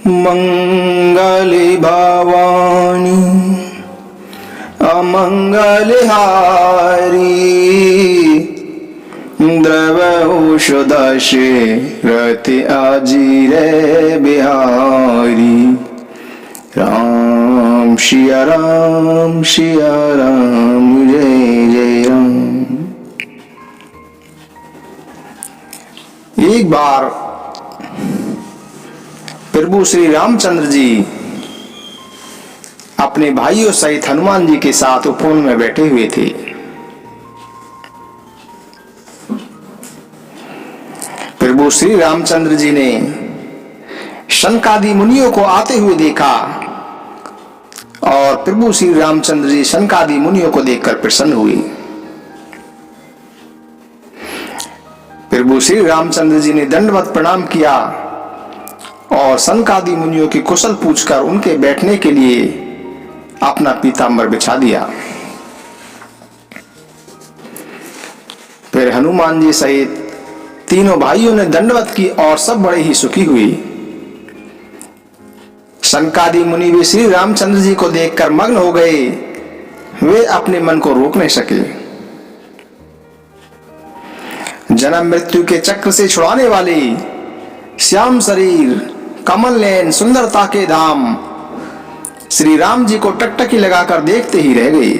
मंगले भवानी अमंगलहारी द्रव औषधशे रति अजीरे बिहारी। राम सिया राम जय जय राम। एक बार प्रभु श्री रामचंद्र जी अपने भाइयों सहित हनुमान जी के साथ उपवन में बैठे हुए थे। प्रभु श्री रामचंद्र जी ने शनकादि मुनियों को आते हुए देखा और प्रभु श्री रामचंद्र जी शनकादि मुनियों को देखकर प्रसन्न हुए। प्रभु श्री रामचंद्र जी ने दंडवत प्रणाम किया और शनकादि मुनियों की कुशल पूछकर उनके बैठने के लिए अपना पीतांबर बिछा दिया। फिर हनुमान जी सहित तीनों भाइयों ने दंडवत की और सब बड़े ही सुखी हुए। शनकादि मुनि भी श्री रामचंद्र जी को देखकर मग्न हो गए। वे अपने मन को रोक नहीं सके। जन्म मृत्यु के चक्र से छुड़ाने वाले श्याम शरीर, कमल नयन, सुंदरता के धाम श्री राम जी को टकटकी लगाकर देखते ही रह गए।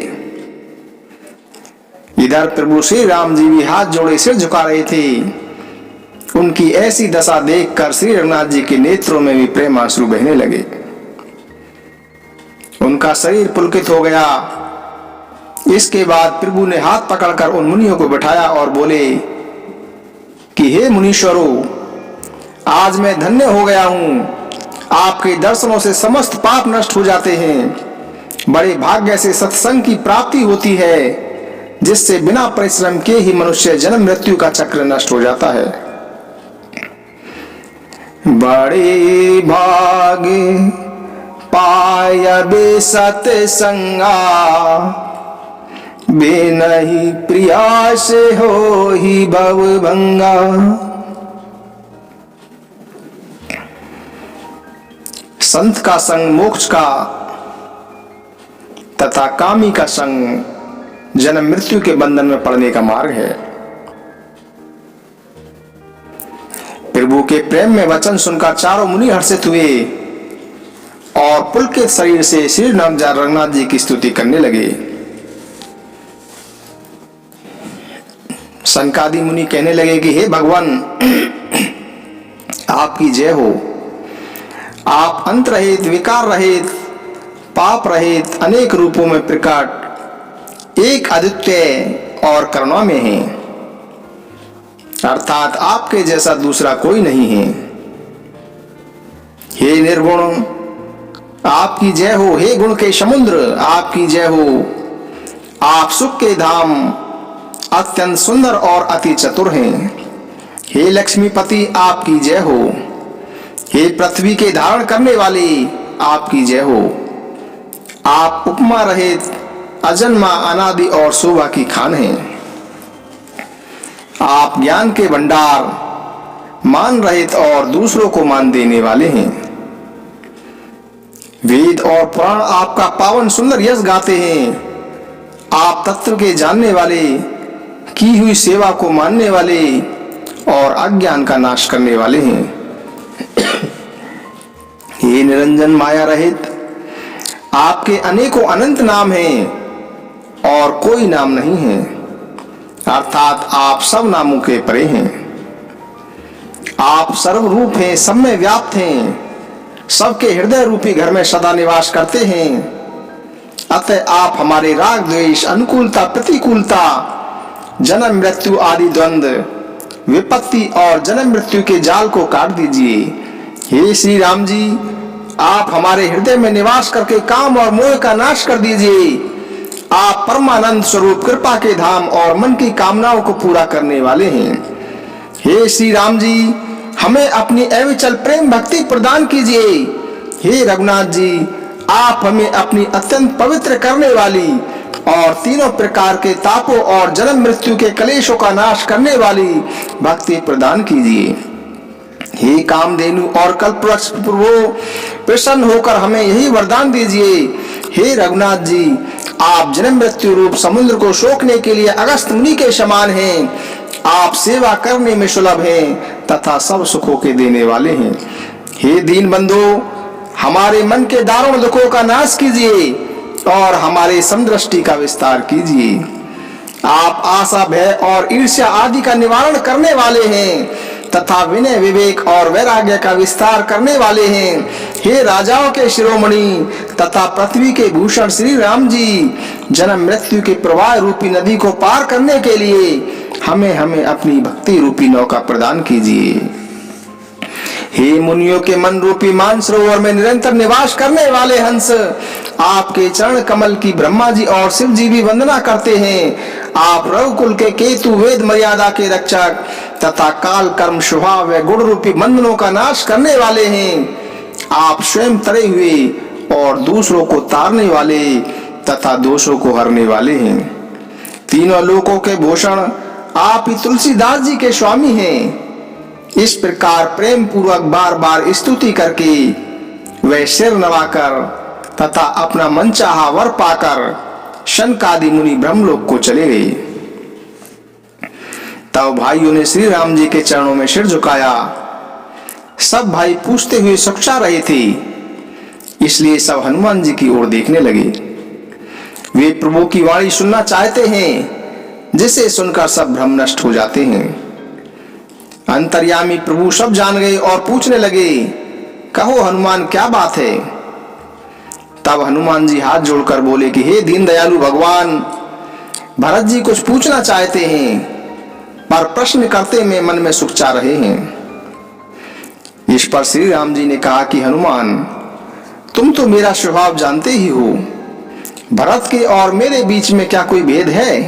इधर प्रभु श्री राम जी भी हाथ जोड़े सिर झुका रहे थे। उनकी ऐसी दशा देखकर श्री रघुनाथ जी के नेत्रों में भी प्रेमाश्रु बहने लगे। उनका शरीर पुलकित हो गया। इसके बाद प्रभु ने हाथ पकड़कर उन मुनियों को बिठाया और बोले कि हे मुनीश्वरों, आज मैं धन्य हो गया हूं। आपके दर्शनों से समस्त पाप नष्ट हो जाते हैं। बड़े भाग्य से सत्संग की प्राप्ति होती है, जिससे बिना परिश्रम के ही मनुष्य जन्म मृत्यु का चक्र नष्ट हो जाता है। बड़े भागे पायबे सत्संगा, बेनहि प्रिया से हो ही भव भंगा। संत का संग मोक्ष का तथा कामी का संग जन्म मृत्यु के बंधन में पड़ने का मार्ग है। प्रभु के प्रेम में वचन सुनकर चारों मुनि हर्षित हुए और पुलकित शरीर से श्री रघुनाथ जी की स्तुति करने लगे। शनकादि मुनि कहने लगे कि हे भगवान, आपकी जय हो। आप अंत रहित, विकार रहित, पाप रहित, अनेक रूपों में प्रकट, एक अद्वितीय और करुणा में हैं। अर्थात आपके जैसा दूसरा कोई नहीं है। हे निर्गुण, आपकी जय हो। हे गुण के समुद्र, आपकी जय हो। आप सुख के धाम, अत्यंत सुंदर और अति चतुर हैं। हे लक्ष्मीपति, आपकी जय हो। हे पृथ्वी के धारण करने वाले, आपकी जय हो। आप उपमा रहित, अजन्मा, अनादि और शोभा की खान हैं। आप ज्ञान के भंडार, मान रहित और दूसरों को मान देने वाले हैं। वेद और पुराण आपका पावन सुंदर यश गाते हैं। आप तत्व के जानने वाले, की हुई सेवा को मानने वाले और अज्ञान का नाश करने वाले हैं। हे निरंजन, माया रहित, आपके अनेकों अनंत नाम हैं और कोई नाम नहीं है। अर्थात आप सब नामों के परे हैं। आप सर्वरूप हैं, सब में व्याप्त हैं, सबके हृदय रूपी घर में सदा निवास करते हैं। अतः आप हमारे राग द्वेष, अनुकूलता, प्रतिकूलता, जन्म मृत्यु आदि द्वंद्व, विपत्ति और जन्म मृत्यु के जाल को काट दीजिए। हे श्री राम जी, आप हमारे हृदय में निवास करके काम और मोह का नाश कर दीजिए। आप परमानंद स्वरूप, कृपा के धाम और मन की कामनाओं को पूरा करने वाले हैं। हे श्री राम जी, हमें अपनी अविचल प्रेम भक्ति प्रदान कीजिए। हे रघुनाथ जी, आप हमें अपनी अत्यंत पवित्र करने वाली और तीनों प्रकार के तापों और जन्म मृत्यु के कलेशों का नाश करने वाली भक्ति प्रदान कीजिए। हे कामधेनु और कल्पवृक्ष प्रभु, प्रसन्न होकर हमें यही वरदान दीजिए। हे रघुनाथ जी, आप जन्म मृत्यु रूप समुद्र को सोखने के लिए अगस्त मुनि के समान हैं। आप सेवा करने में सुलभ हैं तथा सब सुखों के देने वाले हैं। हे दीन बंधु, हमारे मन के दारुण दुखों का नाश कीजिए और हमारे समदृष्टि का विस्तार कीजिए। आप आशा, भय और ईर्ष्या आदि का निवारण करने वाले हैं तथा विनय, विवेक और वैराग्य का विस्तार करने वाले हैं। हे राजाओं के शिरोमणि तथा पृथ्वी के भूषण श्री राम जी, जन्म मृत्यु के प्रवाह रूपी नदी को पार करने के लिए हमें अपनी भक्ति रूपी नौका प्रदान कीजिए। हे मुनियों के मन रूपी मानसरोवर में निरंतर निवास करने वाले हंस, आपके चरण कमल की ब्रह्मा जी और शिव जी भी वंदना करते हैं। आप रघुकुल के केतु, वेद मर्यादा के रक्षक तथा काल, कर्म, स्वभाव व गुण रूपी बंधनों का नाश करने वाले हैं। आप स्वयं तरे हुए और दूसरों को तारने वाले तथा दोषों को हरने वाले हैं। तीनों लोकों के भूषण आप ही तुलसीदास जी के स्वामी हैं। इस प्रकार प्रेम पूर्वक बार बार स्तुति करके वे सिर नवाकर तथा अपना मनचाहा वर पाकर शनकादि मुनि ब्रह्मलोक को चले गए। तब भाइयों ने श्री राम जी के चरणों में सिर झुकाया। सब भाई पूछते हुए सकुचा रहे थे, इसलिए सब हनुमान जी की ओर देखने लगे। वे प्रभु की वाणी सुनना चाहते हैं, जिसे सुनकर सब भ्रम नष्ट हो जाते हैं। अंतर्यामी प्रभु सब जान गए और पूछने लगे, कहो हनुमान, क्या बात है? तब हनुमान जी हाथ जोड़कर बोले कि हे दीन दयालु भगवान, भरत जी कुछ पूछना चाहते हैं, पर प्रश्न करते में मन में सुखचा रहे हैं। इस पर श्री राम जी ने कहा कि हनुमान, तुम तो मेरा स्वभाव जानते ही हो। भरत के और मेरे बीच में क्या कोई भेद है?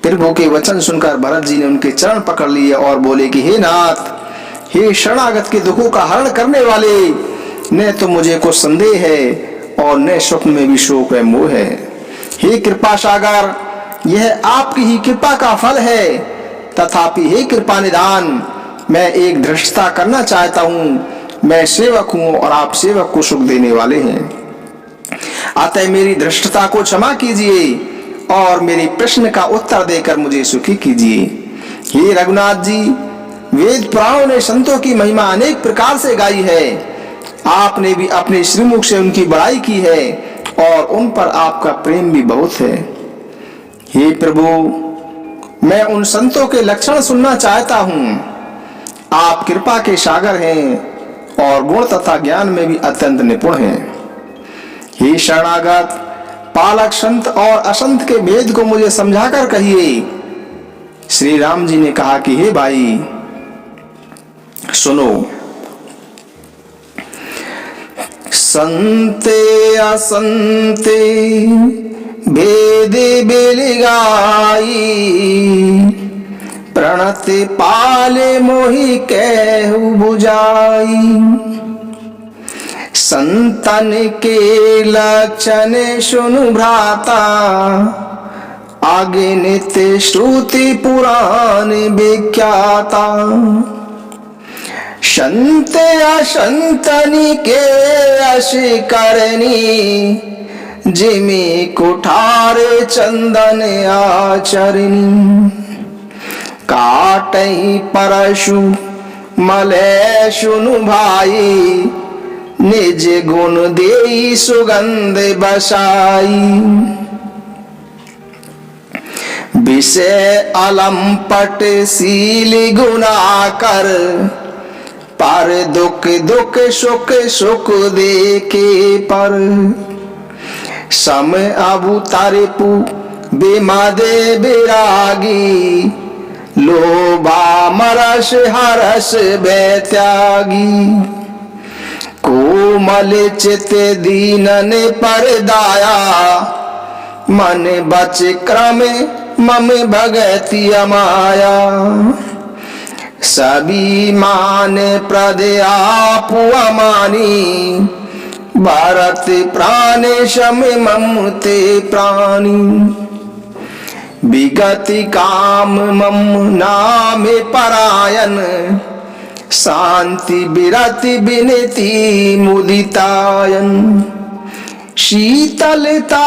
प्रभु के वचन सुनकर भरत जी ने उनके चरण पकड़ लिए और बोले कि हे नाथ, हे शरणागत के दुखों का हरण करने वाले, न तो मुझे कुछ संदेह है और न स्वप्न में भी शोक व मोह है। हे कृपा सागर, यह आपकी ही कृपा का फल है। तथापि हे कृपा निधान, मैं एक धृष्टता करना चाहता हूँ। मैं सेवक हूँ और आप सेवक को सुख देने वाले हैं। अतः मेरी धृष्टता को क्षमा कीजिए और मेरे प्रश्न का उत्तर देकर मुझे सुखी कीजिए। हे रघुनाथ जी, वेद पुराणों ने संतों की महिमा अनेक प्रकार से गाई है। आपने भी अपने श्रीमुख से उनकी बड़ाई की है और उन पर आपका प्रेम भी बहुत है। हे प्रभु, मैं उन संतों के लक्षण सुनना चाहता हूँ। आप कृपा के सागर हैं और गुण तथा ज्ञान में भी अत्यंत निपुण हैं। हे शरणागत, पालक संत और असंत के भेद को मुझे समझाकर कहिए। श्री राम जी ने कहा कि हे भाई, सुनो। संते असंते भेद बेलगाई, प्रणति पाले मोहि कहु बुझाई। संतन के लक्षण सुनु भ्राता, आगे नित्य श्रुति पुराण विख्याता। संत असंतनि के अस करनी, जिमि कुठार चंदन आचरनी। काटई परशु मले सुनु भाई, निज गुण देई सुगंध बसाई। विषय अलंपट शील गुना कर, पर दुख दुख सुख सुख देखे पर। सम अबु तारिपु बिमादे बिरागी, लोभा मरस हरस बैत्यागी। कोमल चित दीनन पर दाया, मन बच क्रम मम भगति अमाया। सभी मान प्रद आपु अमानी, भारत प्राण शम ममते प्राणी। विगति काम मम नाम परायण, शांति विरति विनति मुदितायन, शीतलता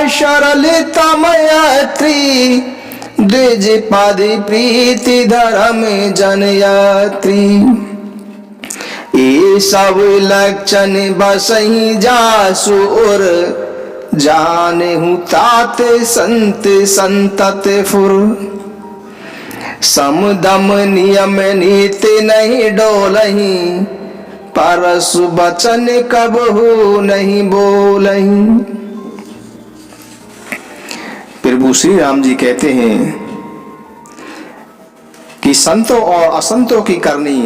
सरलता मैत्री, द्विज पद प्रीति धर्म जन यात्री। ये सब लक्षण बसही जासुर, जाने हूँ तात संत संतत फुर। समदम नियम नीति नहीं डोलही, परसु बचन कबहू नहीं बोलही। प्रभु श्री राम जी कहते हैं कि संतों और असंतों की करनी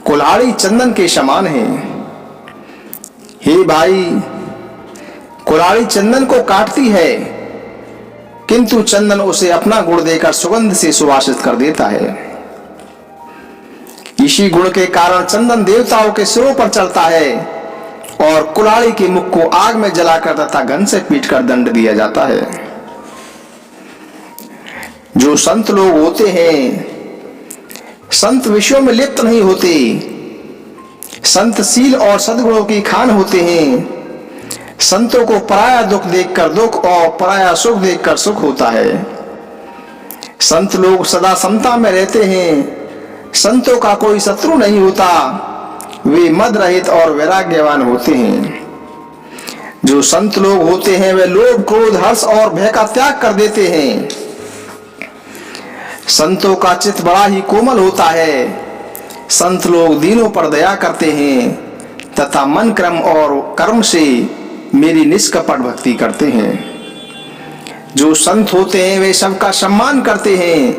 कुल्हाड़ी चंदन के समान है। हे भाई, कुल्हाड़ी चंदन को काटती है, किंतु चंदन उसे अपना गुण देकर सुगंध से सुवासित कर देता है। इसी गुण के कारण चंदन देवताओं के सिरों पर चढ़ता है और कुल्हाड़ी के मुख को आग में जलाकर तथा घन से पीटकर दंड दिया जाता है। जो संत लोग होते हैं, संत विषयों में लिप्त नहीं होते, संतशील और सद्गुणों की खान होते हैं। संतों को पराया दुख देखकर दुख और पराया सुख देखकर सुख होता है। संत लोग सदा समता में रहते हैं। संतों का कोई शत्रु नहीं होता, वे मद रहित और वैराग्यवान होते हैं। जो संत लोग होते हैं वे लोभ क्रोध हर्ष और भय का त्याग कर देते हैं। संतों का चित्त बड़ा ही कोमल होता है। संत लोग दीनों पर दया करते हैं तथा मन क्रम और कर्म से मेरी निष्कपट भक्ति करते हैं। जो संत होते हैं वे सबका सम्मान करते हैं,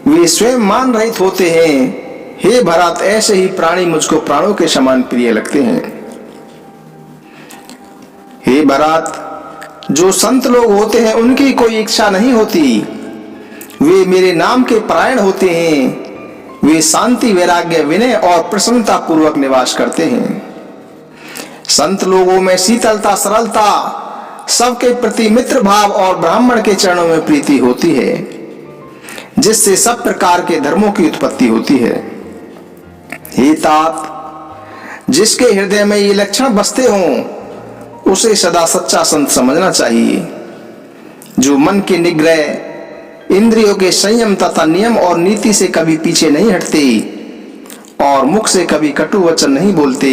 वे स्वयं मान रहित होते हैं। हे भरत, ऐसे ही प्राणी मुझको प्राणों के समान प्रिय लगते हैं। हे भरत, जो संत लोग होते हैं उनकी कोई इच्छा नहीं होती, वे मेरे नाम के परायण होते हैं। वे शांति वैराग्य विनय और प्रसन्नता पूर्वक निवास करते हैं। संत लोगों में शीतलता सरलता, सबके प्रति मित्र भाव और ब्राह्मण के चरणों में प्रीति होती है, जिससे सब प्रकार के धर्मों की उत्पत्ति होती है। हे तात, जिसके हृदय में ये लक्षण बसते हों उसे सदा सच्चा संत समझना चाहिए। जो मन के निग्रह, इंद्रियों के संयम तथा नियम और नीति से कभी पीछे नहीं हटते और मुख से कभी कटु वचन नहीं बोलते,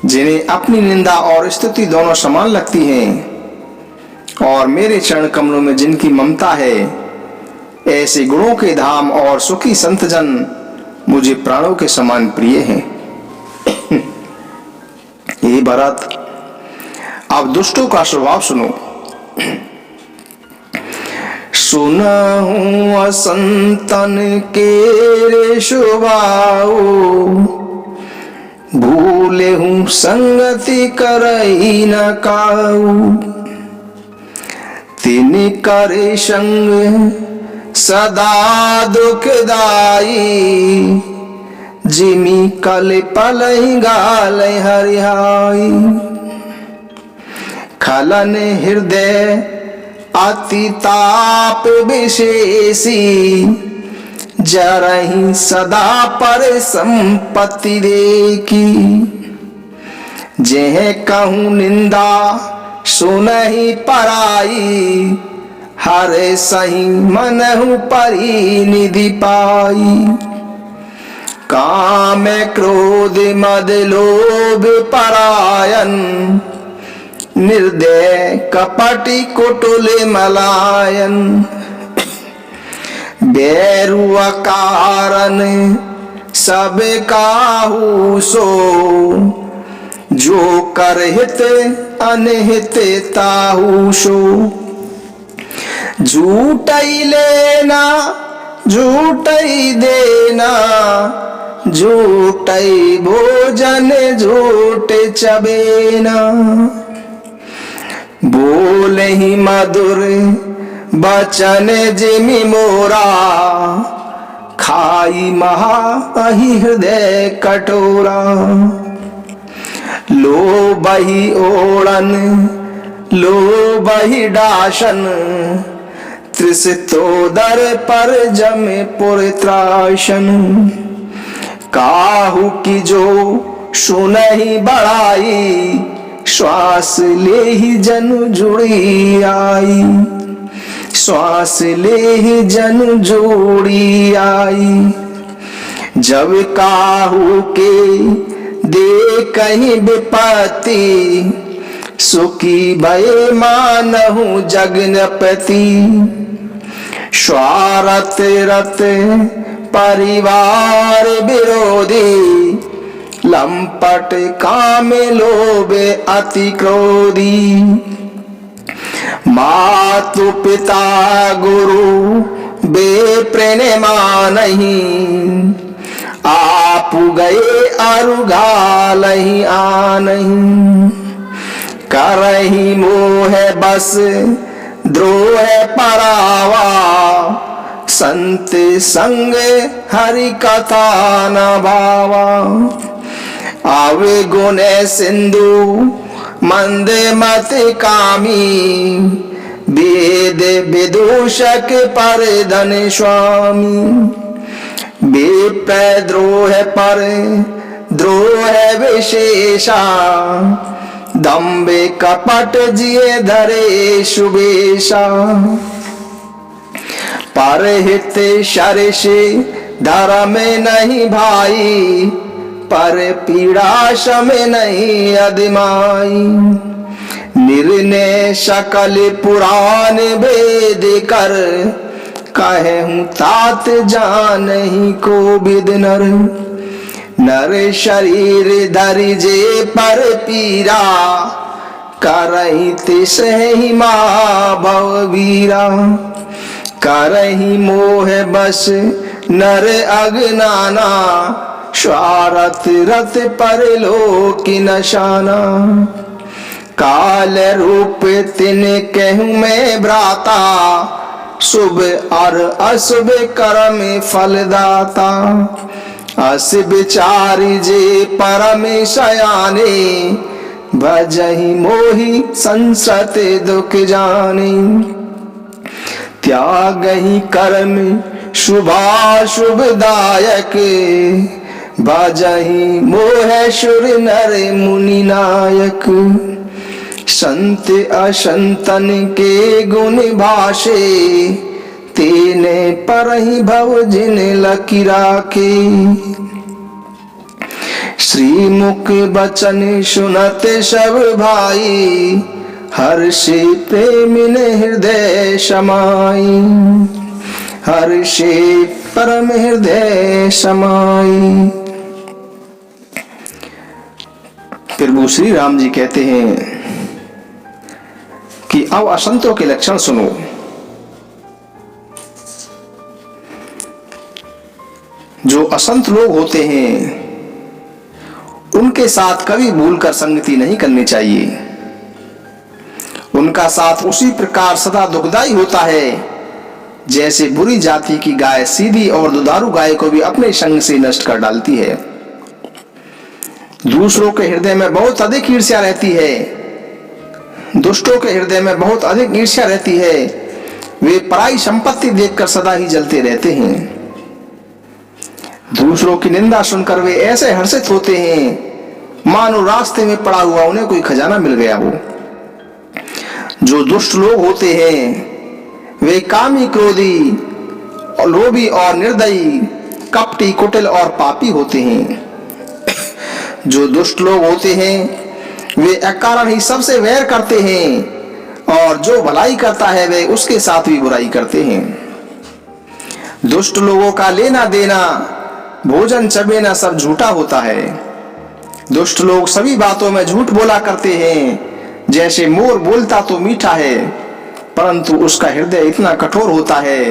जिन्हें अपनी निंदा और स्तुति दोनों समान लगती हैं और मेरे चरण कमलों में जिनकी ममता है, ऐसे गुणों के धाम और सुखी संतजन मुझे प्राणों के समान प्रिय हैं। हे भरत, अब दुष्टों का स्वभाव सुनो। सुनहूं असंतन के स्वभाव, भूले हूं संगति करई न काऊ। तिन करे संग सदा दुखदाई, जिमी कल पलई गाल हरिहाई। खलन हृदय अति ताप विशेषी, जरही सदा पर संपत्ति देखी। जेह कहूँ निंदा सुनहि पराई, हर सही मनहु परी निधि पाई। काम क्रोध मद लोभ परायन, निर्दय कपटी कुटुल मलायन। बैरुआ कारण सब काहू सो, जो कर हित अनहित ताहू सो। झूठई लेना झूठई देना, झूठई भोजन झूठ चबेना। बोले ही मधुर बचन जिमि मोरा, खाई महा हृदय कटोरा। लो बही ओढ़न लो बही डाशन, त्रिसितो दर पर जमे पुर त्राशन। काहू की जो सुनहि बड़ाई, श्वास ले ही जन जुड़ी आई, श्वास ले ही जन जोड़ी आई। जब काहू के दे कहीं विपत्ति, सुखी भय मानहु जगनपति। स्वार्थ रत परिवार विरोधी, लंपट काम लोभे अति क्रोधी। मातु पिता गुरु बेप्रेम मानहि, आप गए अरुघालहि आनहि। करहि मोह बस द्रोह परावा, संत संग हरि कथा न भावा। आवे गुण सिंधु मंद मत कामी, वेद विदूषक पर धन स्वामी। विप्र द्रोह पर द्रोह विशेषा, दम्भ कपट जिए धरे शुभेशा। परहित शर्ष धर्म नहीं भाई, पर पीड़ा शम नहीं अधिमाई। निर्णय सकल पुराण वेद कर, कहूँ तात जानहि को विद नर। नर शरीर धरि जे पर पीरा, करहि तिसहि भव वीरा। करहि मोह बस नर अगनाना, स्वार्थ रत पर लोक नशाना। काल रूप तिन कहूँ मैं भ्राता, शुभ और अशुभ कर्म फलदाता। अस विचारी जे परम शयाने, भजहि मोहि संसत दुख जाने। त्यागहि कर्म शुभाशुभ दायक, भजहि मोह शुर नर मुनि नायक। संत असंतन के गुण भाषे, तेने परहि भव जिन लकी राखे। श्रीमुख बचन सुनत सब भाई, हर्षे प्रेमिन हृदय समाई। हर्षे परम हृदय समाई। प्रभु श्री राम जी कहते हैं कि अब असंतों के लक्षण सुनो। जो असंत लोग होते हैं, उनके साथ कभी भूलकर संगति नहीं करनी चाहिए। उनका साथ उसी प्रकार सदा दुखदाई होता है, जैसे बुरी जाति की गाय सीधी और दुधारू गाय को भी अपने संग से नष्ट कर डालती है। दूसरों के हृदय में बहुत अधिक ईर्ष्या रहती है। दुष्टों के हृदय में बहुत अधिक ईर्ष्या रहती है। वे पराई संपत्ति देखकर सदा ही जलते रहते हैं। दूसरों की निंदा सुनकर वे ऐसे हर्षित होते हैं, मानो रास्ते में पड़ा हुआ उन्हें कोई खजाना मिल गया हो। जो दुष्ट लोग होते हैं, वे कामी, क्रोधी, लोभी और निर्दयी, कपटी, कुटिल और पापी होते हैं। जो दुष्ट लोग होते हैं, वे अकारण ही सबसे वैर करते हैं, और जो भलाई करता है वे उसके साथ भी बुराई करते हैं। दुष्ट लोगों का लेना देना, भोजन चबेना सब झूठा होता है। दुष्ट लोग सभी बातों में झूठ बोला करते हैं। जैसे मोर बोलता तो मीठा है, परंतु उसका हृदय इतना कठोर होता है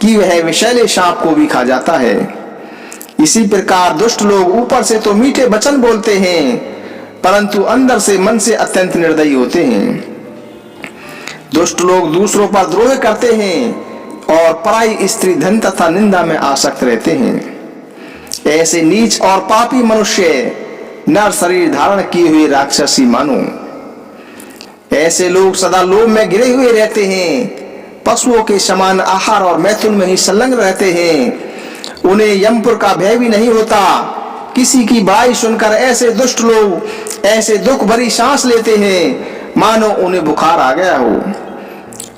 कि वह विषैले सांप को भी खा जाता है। इसी प्रकार दुष्ट लोग ऊपर से तो मीठे वचन बोलते हैं, परंतु अंदर से मन से अत्यंत निर्दयी होते हैं। दुष्ट लोग दूसरों पर द्रोह करते हैं और पराई स्त्री, धन तथा निंदा में आसक्त रहते हैं। ऐसे नीच और पापी मनुष्य नर शरीर धारण किए हुए राक्षसी मानो। ऐसे लोग सदा लोभ में गिरे हुए रहते हैं, पशुओं के समान आहार और मैथुन में ही संलग्न रहते हैं उन्हें यमपुर का भय भी नहीं होता। किसी की बाई सुनकर ऐसे दुष्ट लोग ऐसे दुख भरी सांस लेते हैं मानो उन्हें बुखार आ गया हो,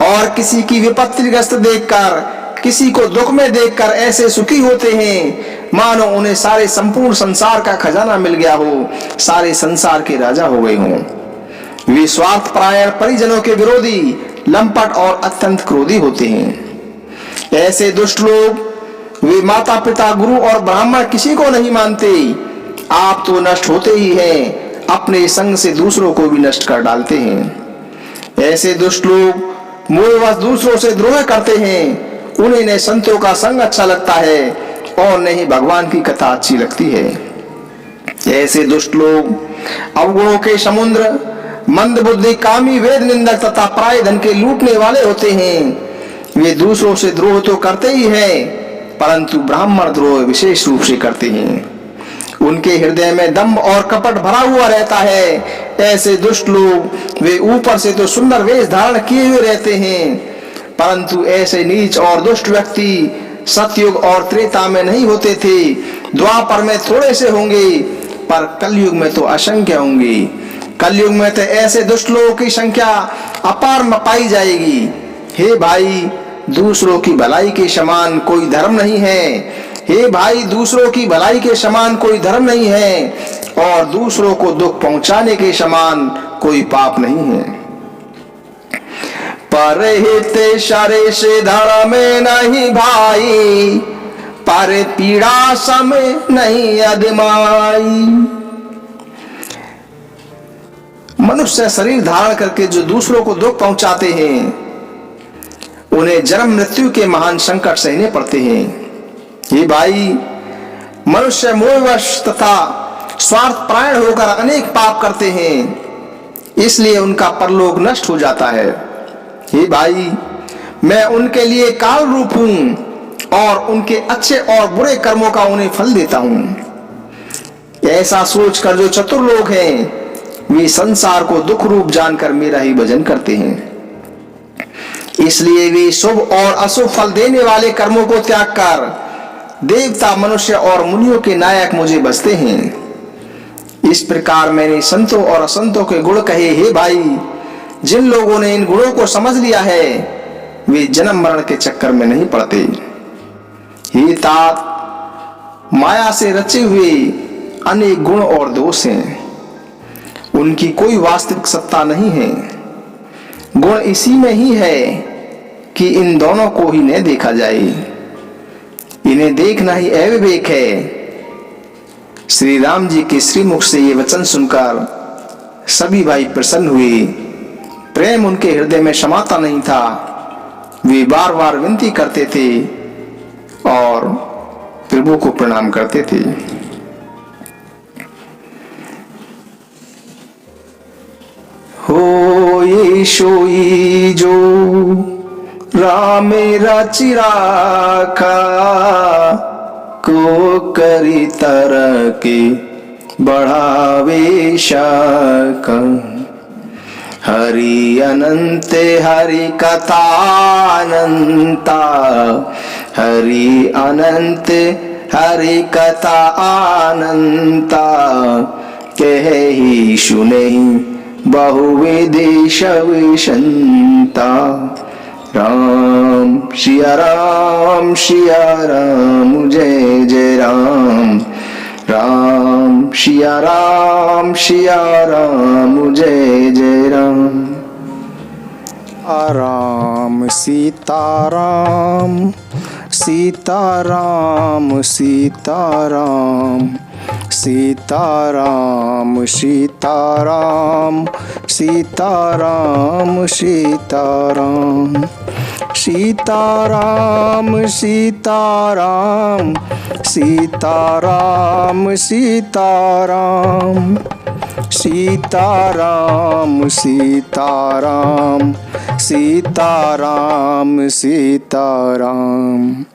और किसी की विपत्तिग्रस्त देखकर, किसी को दुख में देखकर ऐसे सुखी होते हैं मानो उन्हें सारे संपूर्ण संसार का खजाना मिल गया हो, सारे संसार के राजा हो गए हों। वे स्वार्थ परायण परिजनों के विरोधी, लंपट और अत्यंत क्रोधी होते हैं। ऐसे दुष्ट लोग, वे माता पिता, गुरु और ब्राह्मण किसी को नहीं मानते। आप तो नष्ट होते ही हैं, अपने संग से दूसरों को भी नष्ट कर डालते हैं। ऐसे दुष्ट लोग मूलवश दूसरों से द्रोह करते हैं। उन्हें न संतों का संग अच्छा लगता है और न ही भगवान की कथा अच्छी लगती है। ऐसे दुष्ट लोग अवगुणों के समुद्र, मंद बुद्धि, कामी, वेद निंदक तथा पराये धन के लूटने वाले होते हैं। वे दूसरों से द्रोह तो करते ही हैं, परंतु ब्राह्मण द्रोह विशेष रूप से करते हैं। उनके हृदय में दंभ और कपट भरा हुआ रहता है। ऐसे दुष्ट लोग, वे ऊपर से तो सुंदर वेश धारण किए हुए रहते हैं, परंतु ऐसे नीच और दुष्ट व्यक्ति सतयुग और त्रेता में नहीं होते थे। द्वापर में थोड़े से होंगे, पर कलयुग में तो असंख्य होंगे। कलयुग में तो ऐसे दुष्ट लोगों की संख्या अपार पाई जाएगी। हे भाई, दूसरों की भलाई के समान कोई धर्म नहीं है। हे भाई, दूसरों की भलाई के समान कोई धर्म नहीं है, और दूसरों को दुख पहुंचाने के समान कोई पाप नहीं है। परहित शरे से धर्म नहीं भाई, पर पीड़ा सम नहीं अदमाई। मनुष्य शरीर धारण करके जो दूसरों को दुख पहुंचाते हैं, उन्हें जन्म मृत्यु के महान संकट सहने पड़ते हैं। ये भाई, मनुष्य मोहवश तथा स्वार्थ परायण होकर अनेक पाप करते हैं, इसलिए उनका परलोक नष्ट हो जाता है। हे भाई, मैं उनके लिए काल रूप हूं और उनके अच्छे और बुरे कर्मों का उन्हें फल देता हूं। ऐसा सोचकर जो चतुर लोग हैं, वे संसार को दुख रूप जानकर मेरा ही भजन करते हैं। इसलिए वे शुभ और अशुभ फल देने वाले कर्मों को त्याग कर देवता, मनुष्य और मुनियों के नायक मुझे बसते हैं। इस प्रकार मैंने संतों और असंतों के गुण कहे। हे भाई, जिन लोगों ने इन गुणों को समझ लिया है, वे जन्म मरण के चक्कर में नहीं पड़ते। हे तात, माया से रचे हुए अनेक गुण और दोष हैं, उनकी कोई वास्तविक सत्ता नहीं है। गुण इसी में ही है कि इन दोनों को ही न देखा जाए, इन्हें देखना ही अविवेक है। श्री राम जी के श्रीमुख से ये वचन सुनकर सभी भाई प्रसन्न हुए। प्रेम उनके हृदय में समाता नहीं था। वे बार बार विनती करते थे और प्रभु को प्रणाम करते थे। हो ये सोई जो राम रचि राखा, को करी तरह के बढ़ावे शाखा। हरि अनंत हरि कथा अनंता, हरि अनंत हरि कथा अनंता। कह ही सुने बहुविधि शविशंता। राम सिया राम जय जय राम। राम सिया राम जय जय राम। राम सीताराम सीताराम सीताराम सीताराम सीताराम सीताराम सीताराम सीताराम सीताराम सीताराम सीताराम सीताराम सीताराम सीताराम सीताराम।